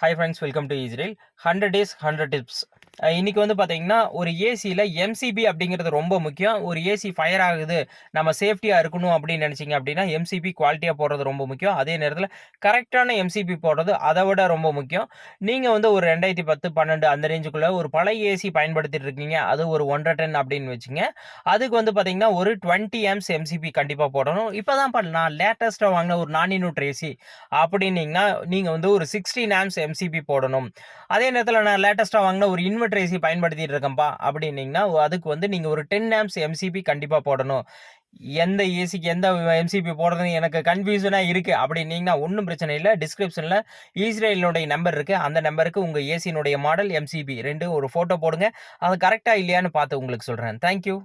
Hi friends, welcome to Israel. 100 days 100 tips. இன்னைக்கு வந்து பார்த்தீங்கன்னா, ஒரு ஏசியில் எம்சிபி அப்படிங்கிறது ரொம்ப முக்கியம். ஒரு ஏசி ஃபயர் ஆகுது, நம்ம சேஃப்டியாக இருக்கணும் அப்படின்னு நினச்சிங்க அப்படின்னா, எம்சிபி குவாலிட்டியாக போடுறது ரொம்ப முக்கியம். அதே நேரத்தில் கரெக்டான எம்சிபி போடுறது அதை விட ரொம்ப முக்கியம். நீங்கள் வந்து ஒரு 2010, 12 அந்த ரேஞ்சுக்குள்ளே ஒரு பழைய ஏசி பயன்படுத்திட்டு இருக்கீங்க, அது ஒரு 1.5 டன் அப்படின்னு வச்சுங்க. அதுக்கு வந்து பார்த்தீங்கன்னா, ஒரு 20 ஆம்ஸ் எம்சிபி கண்டிப்பாக போடணும். இப்போ தான் நான் லேட்டஸ்ட்டாக வாங்கின ஒரு நான் இன்வெர்ட்டர் ஏசி அப்படின்னீங்கன்னா, நீங்கள் வந்து ஒரு 16 ஆம்ஸ் எம்சிபி போடணும். அதே நேரத்தில் நான் லேட்டஸ்ட்டாக வாங்கின ஒரு இன்வெர்ட்டர் ஏசி பயன்படுத்திட்டு இருக்கேன்ப்பா அப்படின்னீங்கன்னா, அதுக்கு வந்து நீங்கள் ஒரு 10 ஆம்ப்ஸ் எம்சிபி கண்டிப்பாக போடணும். எந்த ஏசிக்கு எந்த எம்சிபி போடுறதுன்னு எனக்கு கன்ஃபியூஷனாக இருக்குது அப்படின்னீங்கன்னா, ஒன்றும் பிரச்சனை இல்லை. டிஸ்கிரிப்ஷனில் இஸ்ரேலினுடைய நம்பர் இருக்குது. அந்த நம்பருக்கு உங்கள் ஏசியினுடைய மாடல், எம்சிபி 2 ஒரு ஃபோட்டோ போடுங்க. அது கரெக்டாக இல்லையான்னு பார்த்து உங்களுக்கு சொல்கிறேன். தேங்க்யூ.